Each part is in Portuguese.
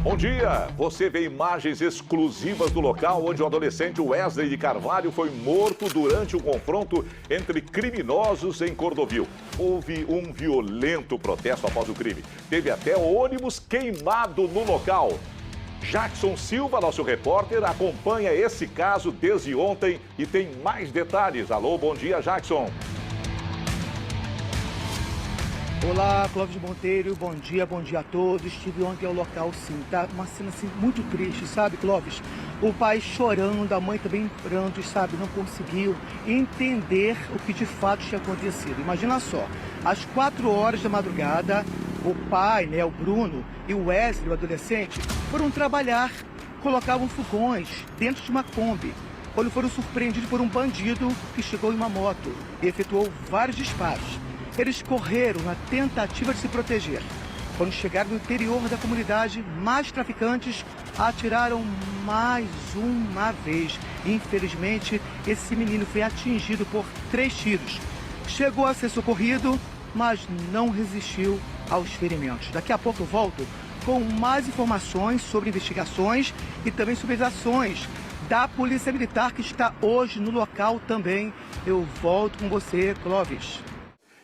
Bom dia! Você vê imagens exclusivas do local onde o adolescente Wesley de Carvalho foi morto durante um confronto entre criminosos em Cordovil. Houve um violento protesto após o crime. Teve até ônibus queimado no local. Jackson Silva, nosso repórter, acompanha esse caso desde ontem e tem mais detalhes. Alô, bom dia, Jackson. Olá, Clóvis Monteiro, bom dia a todos. Estive ontem ao local, sim, tá? Uma cena assim, muito triste, sabe, Clóvis? O pai chorando, a mãe também em prantos, sabe? Não conseguiu entender o que de fato tinha acontecido. Imagina só, às 4 horas da madrugada, o pai, né, o Bruno, e o Wesley, o adolescente, foram trabalhar, colocavam fogões dentro de uma Kombi, quando foram surpreendidos por um bandido que chegou em uma moto e efetuou vários disparos. Eles correram na tentativa de se proteger. Quando chegaram no interior da comunidade, mais traficantes atiraram mais uma vez. Infelizmente, esse menino foi atingido por 3 tiros. Chegou a ser socorrido, mas não resistiu aos ferimentos. Daqui a pouco eu volto com mais informações sobre investigações e também sobre as ações da Polícia Militar que está hoje no local também. Eu volto com você, Clóvis.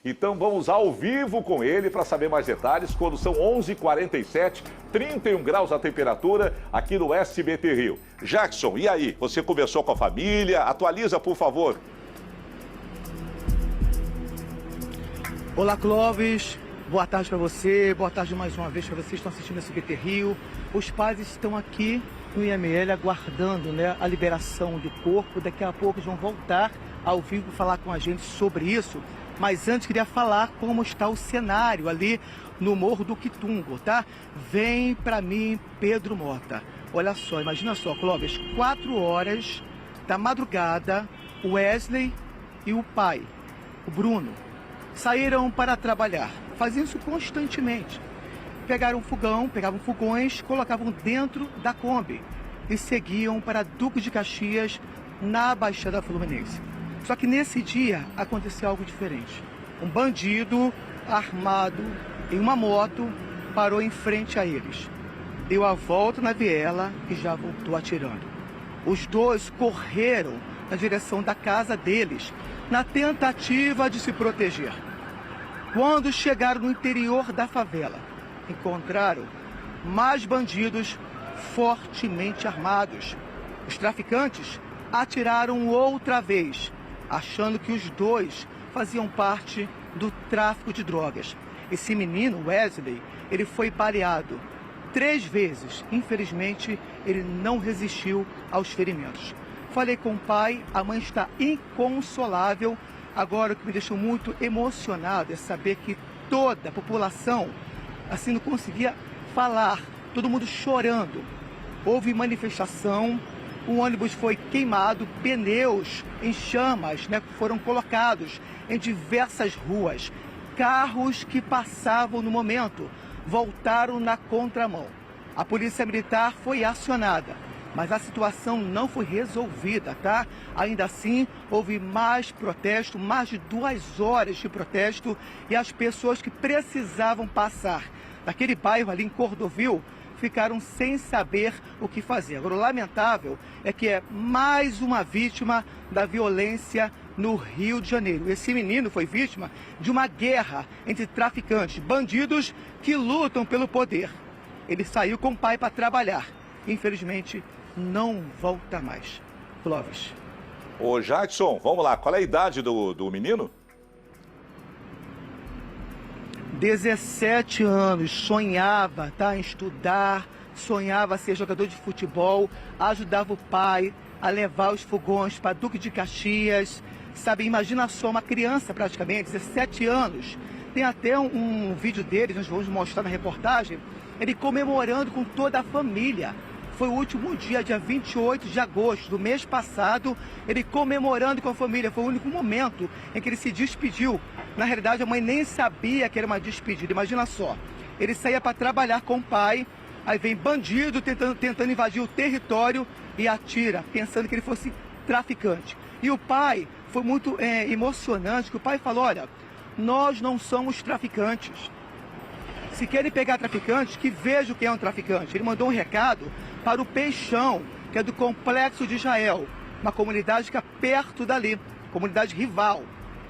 Então vamos ao vivo com ele para saber mais detalhes, quando são 11h47, 31 graus a temperatura aqui no SBT Rio. Jackson, e aí? Você conversou com a família? Atualiza, por favor. Olá, Clóvis. Boa tarde para você, boa tarde mais uma vez para vocês que estão assistindo o SBT Rio. Os pais estão aqui no IML aguardando, né, a liberação do corpo. Daqui a pouco eles vão voltar ao vivo falar com a gente sobre isso. Mas antes queria falar como está o cenário ali no Morro do Quitungo, tá? Vem para mim, Pedro Mota. Olha só, imagina só, Clóvis, 4 horas da madrugada, o Wesley e o pai, o Bruno, saíram para trabalhar. Faziam isso constantemente. Pegaram fogão, pegavam fogões, colocavam dentro da Kombi e seguiam para Duque de Caxias, na Baixada Fluminense. Só que nesse dia aconteceu algo diferente. Um bandido armado em uma moto parou em frente a eles. Deu a volta na viela e já voltou atirando. Os dois correram na direção da casa deles, na tentativa de se proteger. Quando chegaram no interior da favela, encontraram mais bandidos fortemente armados. Os traficantes atiraram outra vez, achando que os dois faziam parte do tráfico de drogas. Esse menino, Wesley, ele foi baleado 3 vezes. Infelizmente, ele não resistiu aos ferimentos. Falei com o pai, a mãe está inconsolável. Agora, o que me deixou muito emocionado é saber que toda a população, assim, não conseguia falar, todo mundo chorando. Houve manifestação. O ônibus foi queimado, pneus em chamas, né, foram colocados em diversas ruas. Carros que passavam no momento voltaram na contramão. A Polícia Militar foi acionada, mas a situação não foi resolvida, tá? Ainda assim, houve mais protesto, mais de 2 horas de protesto, e as pessoas que precisavam passar daquele bairro ali em Cordovil ficaram sem saber o que fazer. Agora, o lamentável é que é mais uma vítima da violência no Rio de Janeiro. Esse menino foi vítima de uma guerra entre traficantes, bandidos que lutam pelo poder. Ele saiu com o pai para trabalhar. Infelizmente, não volta mais. Clóvis. Ô Jackson, vamos lá, qual é a idade do menino? 17 anos, sonhava, tá, em estudar, sonhava ser jogador de futebol, ajudava o pai a levar os fogões para Duque de Caxias, sabe, imagina só, uma criança praticamente, 17 anos. Tem até um vídeo dele, nós vamos mostrar na reportagem, ele comemorando com toda a família. Foi o último dia 28 de agosto do mês passado, ele comemorando com a família. Foi o único momento em que ele se despediu. Na realidade, a mãe nem sabia que era uma despedida. Imagina só, ele saía para trabalhar com o pai, aí vem bandido tentando invadir o território e atira, pensando que ele fosse traficante. E o pai, foi muito emocionante, que o pai falou, olha, nós não somos traficantes. se querem pegar traficantes, que vejam quem é um traficante. Ele mandou um recado para o Peixão, que é do Complexo de Israel, uma comunidade que fica perto dali, comunidade rival.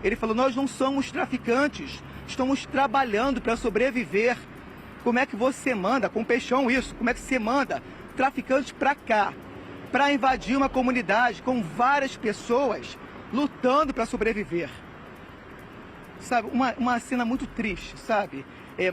Ele falou, nós não somos traficantes, estamos trabalhando para sobreviver. Como é que você manda, com o Peixão isso, como é que você manda traficantes para cá, para invadir uma comunidade com várias pessoas lutando para sobreviver? Sabe, uma cena muito triste, sabe?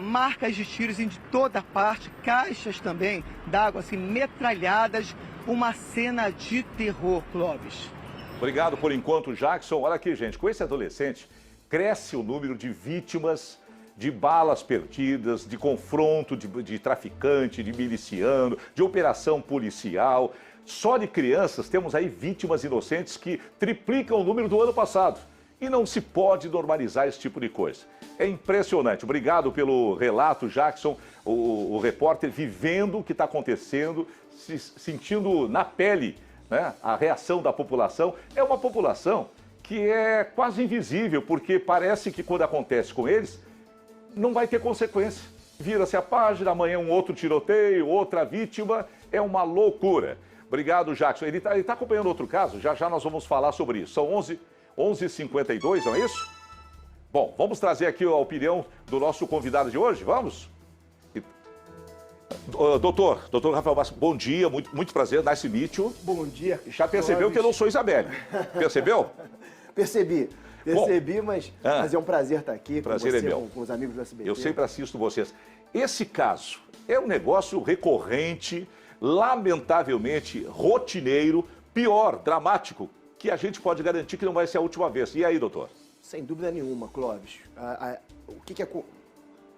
Marcas de tiros em toda parte, caixas também d'água assim, metralhadas, uma cena de terror, Clóvis. Obrigado por enquanto, Jackson. Olha aqui, gente, com esse adolescente, cresce o número de vítimas de balas perdidas, de confronto de traficante, de miliciano, de operação policial. Só de crianças temos aí vítimas inocentes que triplicam o número do ano passado. E não se pode normalizar esse tipo de coisa. É impressionante. Obrigado pelo relato, Jackson, o repórter vivendo o que está acontecendo, se sentindo na pele, né, a reação da população. É uma população que é quase invisível, porque parece que quando acontece com eles, não vai ter consequência. Vira-se a página, amanhã um outro tiroteio, outra vítima, é uma loucura. Obrigado, Jackson. Ele tá acompanhando outro caso, já já nós vamos falar sobre isso. São 11h52, não é isso? Bom, vamos trazer aqui a opinião do nosso convidado de hoje, vamos? Doutor Rafael Bastos, bom dia, muito prazer, nice meet you. Bom dia. Já percebeu que eu não sou Isabelle, percebeu? Percebi, Bom, mas é um prazer estar aqui prazer com você, é meu. com os amigos do SBT. Eu sempre assisto vocês. Esse caso é um negócio recorrente, lamentavelmente rotineiro, pior, dramático, que a gente pode garantir que não vai ser a última vez. E aí, doutor? Sem dúvida nenhuma, Clóvis. O que é...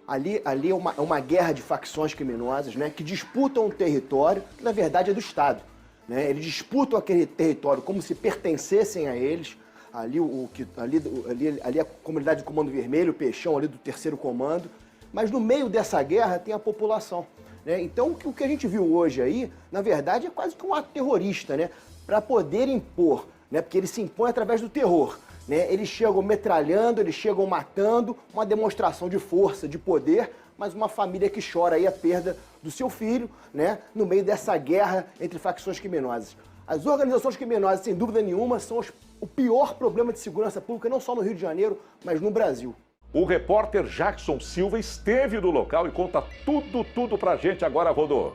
Ali é uma guerra de facções criminosas, né, que disputam um território que, na verdade, é do Estado. Né? Eles disputam aquele território como se pertencessem a eles. Ali a comunidade do Comando Vermelho, o Peixão ali do 3º Comando. Mas no meio dessa guerra tem a população. Né? Então, o que a gente viu hoje aí, na verdade, é quase que um ato terrorista, né? Para poder impor, né? Porque ele se impõe através do terror. Né? Eles chegam metralhando, eles chegam matando, uma demonstração de força, de poder, mas uma família que chora aí a perda do seu filho, né? No meio dessa guerra entre facções criminosas. As organizações criminosas, sem dúvida nenhuma, são o pior problema de segurança pública, não só no Rio de Janeiro, mas no Brasil. O repórter Jackson Silva esteve no local e conta tudo pra gente agora, Rodô.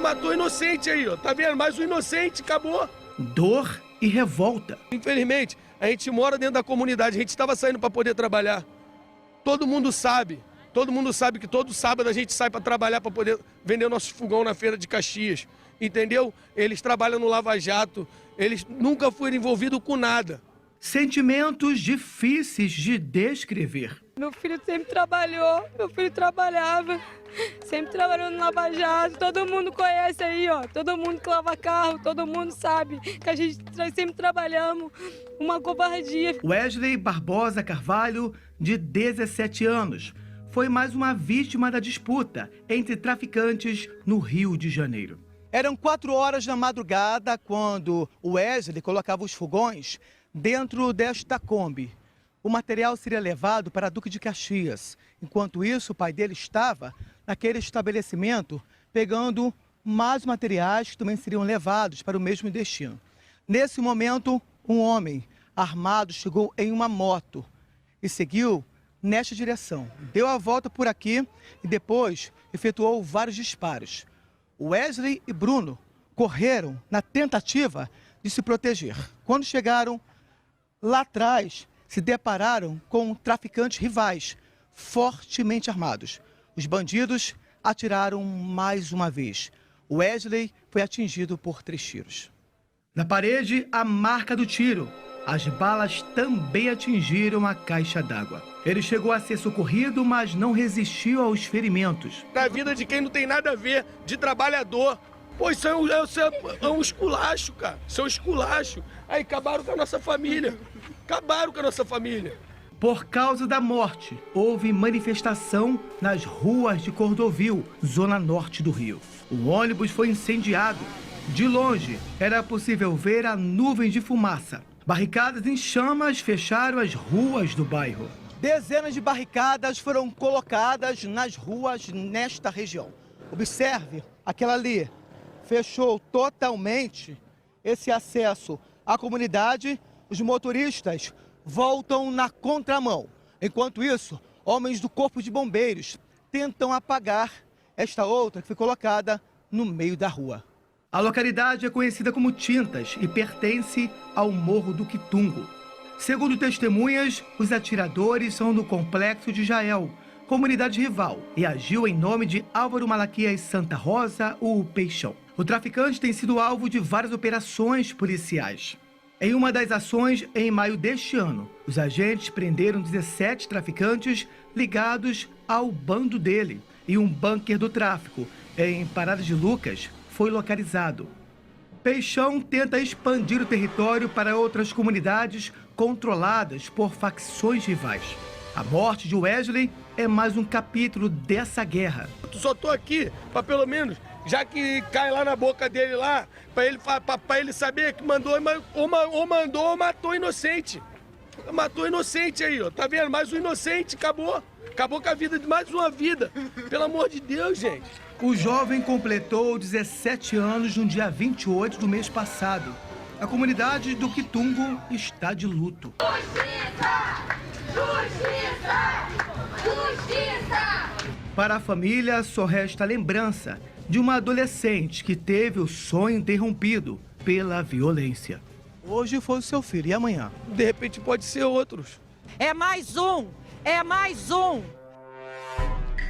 Matou inocente aí, ó. Tá vendo? Mais um inocente, acabou. Dor e revolta. Infelizmente, a gente mora dentro da comunidade, a gente estava saindo para poder trabalhar. Todo mundo sabe que todo sábado a gente sai para trabalhar para poder vender o nosso fogão na feira de Caxias. Entendeu? Eles trabalham no Lava Jato, eles nunca foram envolvidos com nada. Sentimentos difíceis de descrever. Meu filho sempre trabalhou, meu filho trabalhava, sempre trabalhou no Lava Jato, todo mundo conhece aí, ó, todo mundo que lava carro, todo mundo sabe que a gente sempre trabalhamos, uma covardia. Wesley Barbosa Carvalho, de 17 anos, foi mais uma vítima da disputa entre traficantes no Rio de Janeiro. Eram 4 horas da madrugada quando o Wesley colocava os fogões dentro desta Kombi. O material seria levado para Duque de Caxias. Enquanto isso, o pai dele estava naquele estabelecimento pegando mais materiais que também seriam levados para o mesmo destino. Nesse momento, um homem armado chegou em uma moto e seguiu nesta direção. Deu a volta por aqui e depois efetuou vários disparos. Wesley e Bruno correram na tentativa de se proteger. Quando chegaram lá atrás, se depararam com traficantes rivais, fortemente armados. Os bandidos atiraram mais uma vez. Wesley foi atingido por 3 tiros. Na parede, a marca do tiro. As balas também atingiram a caixa d'água. Ele chegou a ser socorrido, mas não resistiu aos ferimentos. Na vida de quem não tem nada a ver, de trabalhador. Pô, isso é um esculacho, cara. Isso é um esculacho. Aí acabaram com a nossa família. Acabaram com a nossa família. Por causa da morte, houve manifestação nas ruas de Cordovil, zona norte do Rio. O ônibus foi incendiado. De longe, era possível ver a nuvem de fumaça. Barricadas em chamas fecharam as ruas do bairro. Dezenas de barricadas foram colocadas nas ruas nesta região. Observe, aquela ali fechou totalmente esse acesso à comunidade. Os motoristas voltam na contramão. Enquanto isso, homens do Corpo de Bombeiros tentam apagar esta outra que foi colocada no meio da rua. A localidade é conhecida como Tintas e pertence ao Morro do Quitungo. Segundo testemunhas, os atiradores são do Complexo de Jael, comunidade rival, e agiu em nome de Álvaro Malaquias Santa Rosa, o Peixão. O traficante tem sido alvo de várias operações policiais. Em uma das ações, em maio deste ano, os agentes prenderam 17 traficantes ligados ao bando dele, e um bunker do tráfico, em Parada de Lucas, foi localizado. Peixão tenta expandir o território para outras comunidades controladas por facções rivais. A morte de Wesley é mais um capítulo dessa guerra. Só tô aqui para pelo menos, já que cai lá na boca dele lá, para ele saber que mandou ou matou inocente. Matou inocente aí, ó. Tá vendo? Mais um inocente, acabou. Acabou com a vida de mais uma vida. Pelo amor de Deus, gente. O jovem completou 17 anos no dia 28 do mês passado. A comunidade do Quitungo está de luto. Justiça! Justiça! Justiça! Para a família, só resta a lembrança de uma adolescente que teve o sonho interrompido pela violência. Hoje foi o seu filho, e amanhã? De repente pode ser outros. É mais um! É mais um!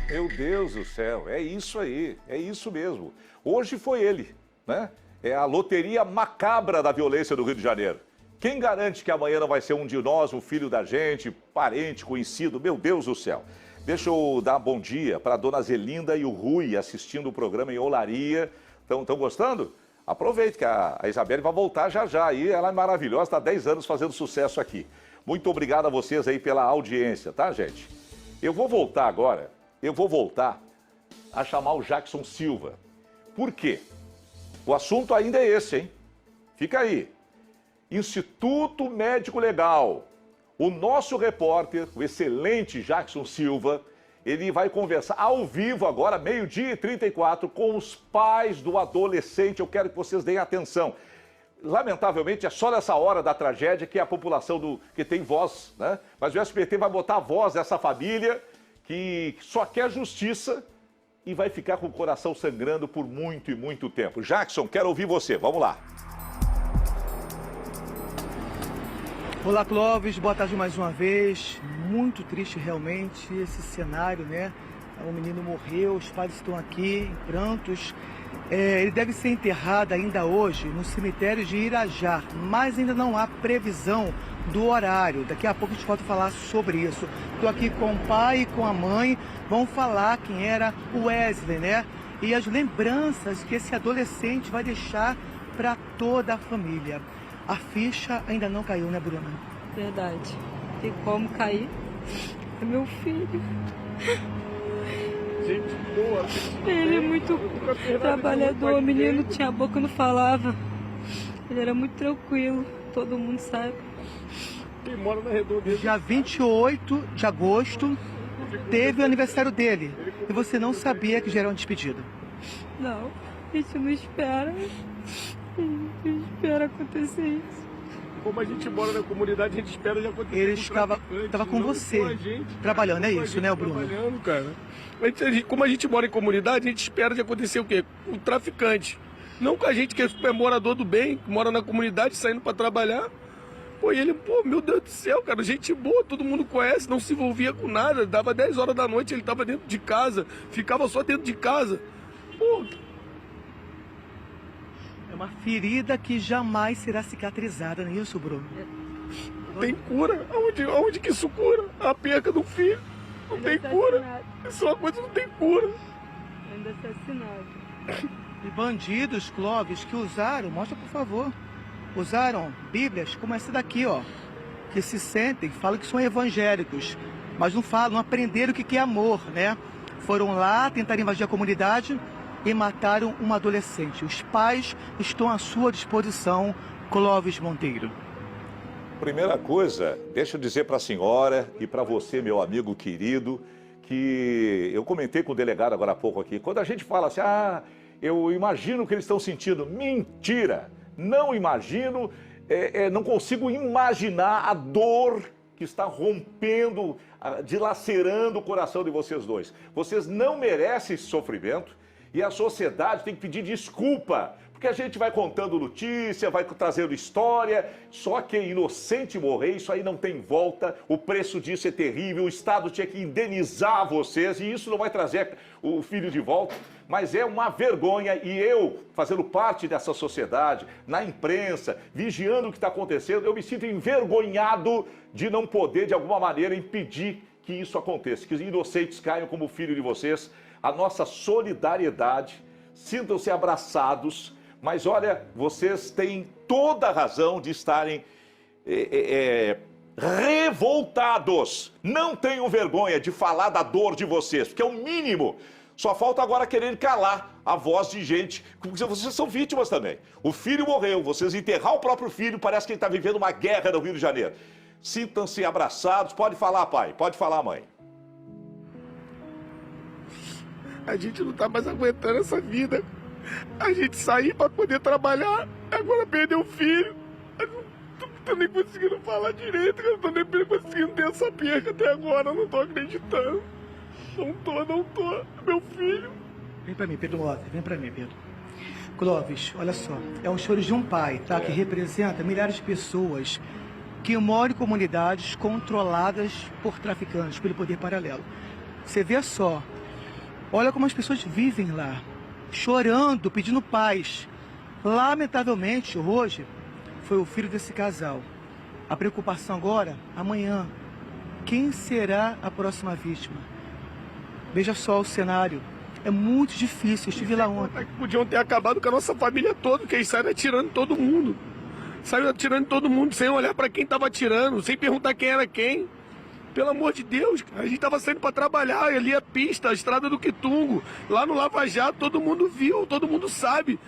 Meu Deus do céu, é isso aí, é isso mesmo. Hoje foi ele, né? É a loteria macabra da violência do Rio de Janeiro. Quem garante que amanhã não vai ser um de nós, um filho da gente, parente, conhecido? Meu Deus do céu. Deixa eu dar bom dia para a dona Zelinda e o Rui assistindo o programa em Olaria. Estão gostando? Aproveite que a Isabelle vai voltar já já. E ela é maravilhosa, está há 10 anos fazendo sucesso aqui. Muito obrigado a vocês aí pela audiência, tá, gente? Eu vou voltar agora, a chamar o Jackson Silva. Por quê? O assunto ainda é esse, hein? Fica aí. Instituto Médico Legal. O nosso repórter, o excelente Jackson Silva, ele vai conversar ao vivo agora, 12h34, com os pais do adolescente. Eu quero que vocês deem atenção. Lamentavelmente, é só nessa hora da tragédia que a população que tem voz, né? Mas o SBT vai botar a voz dessa família que só quer justiça e vai ficar com o coração sangrando por muito e muito tempo. Jackson, quero ouvir você. Vamos lá. Olá, Clóvis. Boa tarde mais uma vez. Muito triste realmente esse cenário, né? O menino morreu, os pais estão aqui em prantos. Ele deve ser enterrado ainda hoje no cemitério de Irajá, mas ainda não há previsão do horário. Daqui a pouco a gente pode falar sobre isso. Estou aqui com o pai e com a mãe, vão falar quem era o Wesley, né? E as lembranças que esse adolescente vai deixar para toda a família. A ficha ainda não caiu, né, Bruna? Verdade. Tem como cair? É meu filho. Gente boa. Ele é muito trabalhador, o menino tinha a boca, não falava. Ele era muito tranquilo, todo mundo sabe. Quem mora na redondeza. Dia 28 de agosto teve o aniversário dele. E você não sabia que já era uma despedida. Não, a gente não espera. A gente não espera acontecer isso. Como a gente mora na comunidade, a gente espera de acontecer. Ele estava com você, trabalhando, é isso, né, Bruno? Trabalhando, cara. Como a gente mora em comunidade, a gente espera de acontecer o quê? O traficante. Não com a gente que é morador do bem, que mora na comunidade, saindo para trabalhar. Pô, e ele, meu Deus do céu, cara, gente boa, todo mundo conhece, não se envolvia com nada. Dava 10 horas da noite, ele tava dentro de casa, ficava só dentro de casa. Pô. É uma ferida que jamais será cicatrizada, não é isso, Bruno? Tem cura? Aonde que isso cura? A perca do filho. Não tem cura. Isso é uma coisa que não tem cura. Ainda assassinado. E bandidos, Clóvis, que usaram, mostra por favor, usaram bíblias como essa daqui, ó, que se sentem, falam que são evangélicos, mas não falam, não aprenderam o que é amor, né? Foram lá, tentaram invadir a comunidade e mataram um adolescente. Os pais estão à sua disposição, Clóvis Monteiro. Primeira coisa, deixa eu dizer para a senhora e para você, meu amigo querido, que eu comentei com o delegado agora há pouco aqui. Quando a gente fala assim, eu imagino o que eles estão sentindo. Mentira! Não imagino, não consigo imaginar a dor que está rompendo, dilacerando o coração de vocês dois. Vocês não merecem esse sofrimento e a sociedade tem que pedir desculpa. Porque a gente vai contando notícia, vai trazendo história, só que inocente morrer, isso aí não tem volta, o preço disso é terrível, o Estado tinha que indenizar vocês e isso não vai trazer o filho de volta, mas é uma vergonha e eu, fazendo parte dessa sociedade, na imprensa, vigiando o que está acontecendo, eu me sinto envergonhado de não poder, de alguma maneira, impedir que isso aconteça, que os inocentes caiam como filho de vocês, a nossa solidariedade, sintam-se abraçados. Mas olha, vocês têm toda a razão de estarem revoltados. Não tenham vergonha de falar da dor de vocês, porque é o mínimo. Só falta agora querer calar a voz de gente, porque vocês são vítimas também. O filho morreu, vocês enterrar o próprio filho, parece que ele está vivendo uma guerra no Rio de Janeiro. Sintam-se abraçados. Pode falar, pai. Pode falar, mãe. A gente não tá mais aguentando essa vida. A gente sair pra poder trabalhar, agora perdeu o filho. Eu não tô nem conseguindo falar direito, eu não tô nem conseguindo ter essa perca até agora, eu não tô acreditando. Não tô. Meu filho. Vem pra mim, Pedro Lopes, vem pra mim, Pedro. Clóvis, olha só, é um choro de um pai, tá? Que representa milhares de pessoas que moram em comunidades controladas por traficantes, pelo poder paralelo. Você vê só, olha como as pessoas vivem lá. Chorando, pedindo paz. Lamentavelmente, hoje, foi o filho desse casal. A preocupação agora, amanhã, quem será a próxima vítima? Veja só o cenário. É muito difícil, eu estive lá ontem. Podiam ter acabado com a nossa família toda, que eles saíram atirando todo mundo. Saíram atirando todo mundo, sem olhar para quem estava atirando, sem perguntar quem era quem. Pelo amor de Deus, a gente tava saindo para trabalhar, ali a pista, a estrada do Quitungo, lá no Lava Jato, todo mundo viu, todo mundo sabe.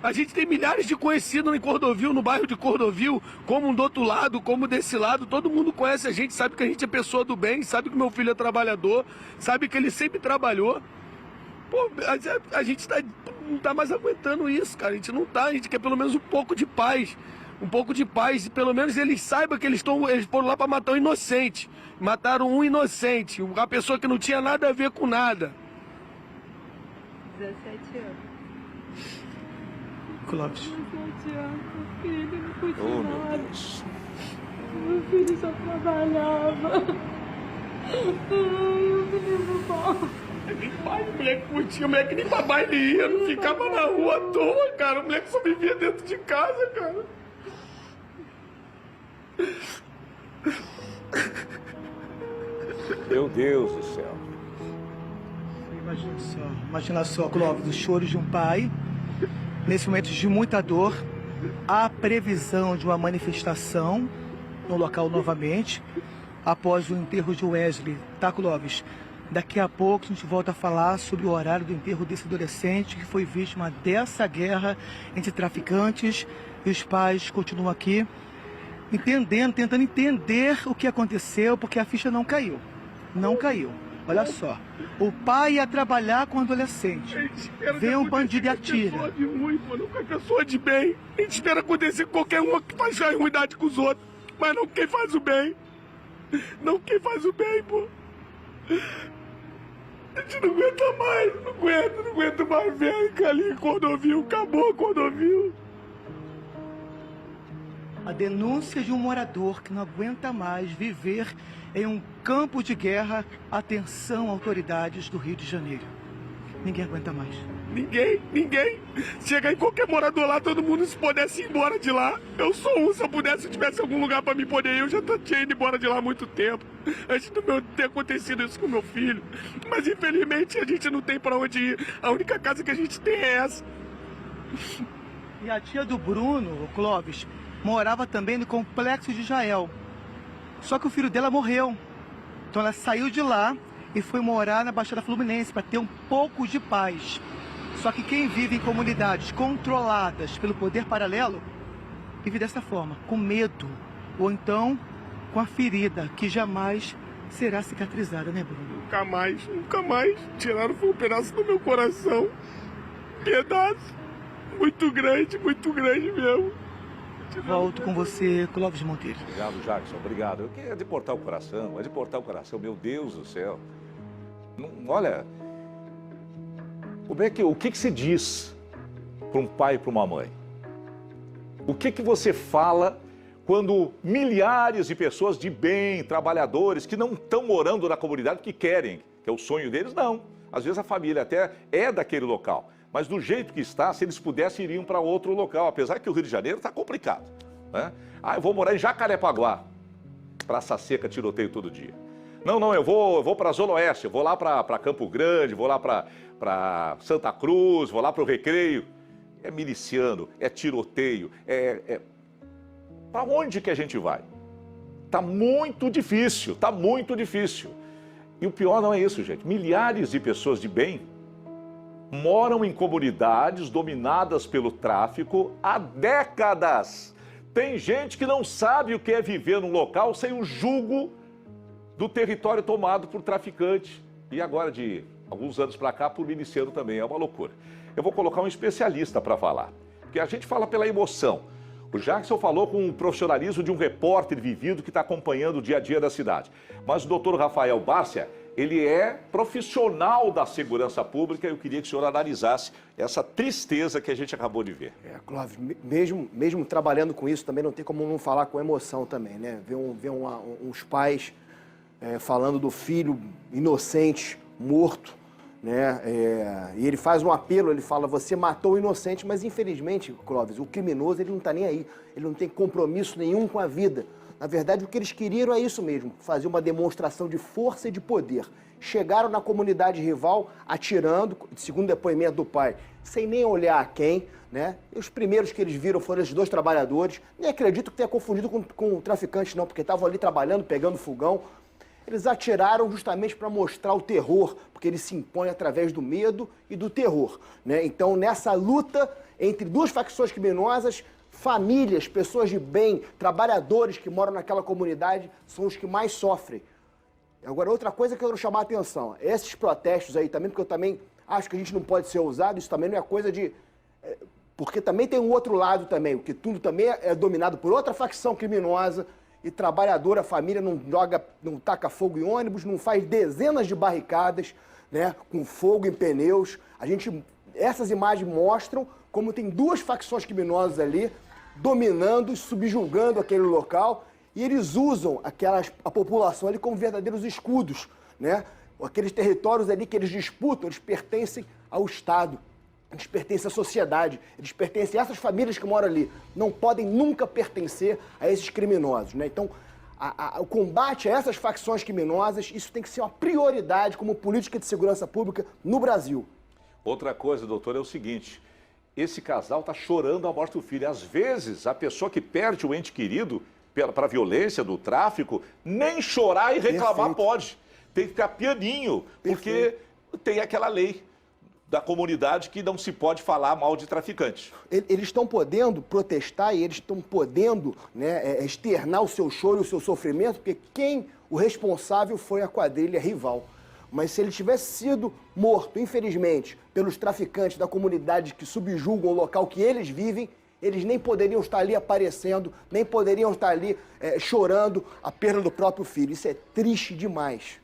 A gente tem milhares de conhecidos em Cordovil, no bairro de Cordovil, como do outro lado, como desse lado, todo mundo conhece a gente, sabe que a gente é pessoa do bem, sabe que meu filho é trabalhador, sabe que ele sempre trabalhou. Pô, a gente não tá mais aguentando isso, cara, a gente não tá, a gente quer pelo menos um pouco de paz. Um pouco de paz, e pelo menos eles saibam que eles foram lá para matar um inocente. Mataram um inocente, uma pessoa que não tinha nada a ver com nada. 17 anos. Clóvis. 17 anos, meu filho não podia Meu nada. Deus. Meu filho só trabalhava. Ai, o menino bom. Nem pai, o moleque curtia, o moleque nem pra baile ia, não ficava na rua à toa, cara. O moleque só vivia dentro de casa, cara. Meu Deus do céu. Imagina só, Clóvis, os choros de um pai, nesse momento de muita dor, a previsão de uma manifestação no local novamente, após o enterro de Wesley, tá, Clóvis? Daqui a pouco a gente volta a falar sobre o horário do enterro desse adolescente que foi vítima dessa guerra entre traficantes, e os pais continuam aqui tentando entender o que aconteceu, porque a ficha não caiu. Não caiu. Olha só, o pai ia trabalhar com o adolescente. Vem um bandido e atira. Pessoa de ruim, mano, com a pessoa de bem. A gente espera acontecer com qualquer um que faz a ruindade com os outros, mas não quem faz o bem. Não quem faz o bem, pô. A gente não aguenta mais, não aguento mais ver ali em Cordovil, acabou Cordovil. A denúncia de um morador que não aguenta mais viver em um campo de guerra. Atenção, autoridades do Rio de Janeiro. Ninguém aguenta mais. Ninguém. Chega em qualquer morador lá, todo mundo se pudesse ir embora de lá. Eu sou um, se eu pudesse, se tivesse algum lugar pra me poder ir, eu já tinha ido embora de lá há muito tempo. Antes do meu ter acontecido isso com meu filho. Mas infelizmente a gente não tem pra onde ir. A única casa que a gente tem é essa. E a tia do Bruno, o Clóvis, morava também no Complexo de Israel. Só que o filho dela morreu. Então ela saiu de lá e foi morar na Baixada Fluminense para ter um pouco de paz. Só que quem vive em comunidades controladas pelo poder paralelo vive dessa forma, com medo. ou então com a ferida que jamais será cicatrizada, né, Bruno? Nunca mais. Tiraram foi um pedaço do meu coração. Pedaço. Muito grande mesmo. Volto com você, Clóvis Monteiro. Obrigado, Jackson, obrigado. É de cortar o coração, meu Deus do céu. Olha, o que se diz para um pai e para uma mãe? O que você fala quando milhares de pessoas de bem, trabalhadores, que não estão morando na comunidade que querem, que é o sonho deles, não. Às vezes a família até é daquele local, mas do jeito que está, se eles pudessem, iriam para outro local, apesar que o Rio de Janeiro está complicado, né? Eu vou morar em Jacarepaguá, Praça Seca, tiroteio todo dia. Não, eu vou para a Zona Oeste, eu vou lá para Campo Grande, vou lá para Santa Cruz, vou lá para o Recreio. É miliciano, é tiroteio, Para onde que a gente vai? Tá muito difícil. E o pior não é isso, gente. Milhares de pessoas de bem moram em comunidades dominadas pelo tráfico há décadas. Tem gente que não sabe o que é viver num local sem o jugo do território tomado por traficante. E agora, de alguns anos para cá, por miliciano também. É uma loucura. Eu vou colocar um especialista para falar, porque a gente fala pela emoção. O Jackson falou com o profissionalismo de um repórter vivido que está acompanhando o dia a dia da cidade. Mas o doutor Rafael Bárcia, ele é profissional da segurança pública e eu queria que o senhor analisasse essa tristeza que a gente acabou de ver. Clóvis, mesmo trabalhando com isso, também não tem como não falar com emoção também, né? Ver uns pais falando do filho inocente, morto, né? E ele faz um apelo, ele fala, você matou o inocente, mas infelizmente, Clóvis, o criminoso, ele não está nem aí, ele não tem compromisso nenhum com a vida. Na verdade, o que eles queriam é isso mesmo, fazer uma demonstração de força e de poder. Chegaram na comunidade rival, atirando, segundo o depoimento do pai, sem nem olhar a quem, né? E os primeiros que eles viram foram esses 2 trabalhadores, nem acredito que tenha confundido com o traficante não, porque estavam ali trabalhando, pegando fogão. Eles atiraram justamente para mostrar o terror, porque ele se impõe através do medo e do terror, né? Então, nessa luta entre 2 facções criminosas, famílias, pessoas de bem, trabalhadores que moram naquela comunidade são os que mais sofrem. Agora, outra coisa que eu quero chamar a atenção, esses protestos aí também, porque eu também acho que a gente não pode ser ousado, isso também não é coisa de... Porque também tem um outro lado também, o que tudo também é dominado por outra facção criminosa, e trabalhadora, a família não taca fogo em ônibus, não faz dezenas de barricadas, né, com fogo em pneus. Essas imagens mostram como tem 2 facções criminosas ali dominando e subjugando aquele local e eles usam a população ali como verdadeiros escudos, né? Aqueles territórios ali que eles disputam, eles pertencem ao Estado. Eles pertencem à sociedade, eles pertencem a essas famílias que moram ali. Não podem nunca pertencer a esses criminosos, né? Então, o combate a essas facções criminosas, isso tem que ser uma prioridade como política de segurança pública no Brasil. Outra coisa, doutor, é o seguinte, esse casal está chorando a morte do filho. Às vezes, a pessoa que perde o ente querido para a violência do tráfico, nem chorar e reclamar pode. Tem que ficar pianinho, porque tem aquela lei da comunidade que não se pode falar mal de traficantes. Eles estão podendo protestar e eles estão podendo, né, externar o seu choro e o seu sofrimento, porque o responsável foi a quadrilha rival. Mas se ele tivesse sido morto, infelizmente, pelos traficantes da comunidade que subjugam o local que eles vivem, eles nem poderiam estar ali aparecendo, nem poderiam estar ali chorando a perda do próprio filho. Isso é triste demais.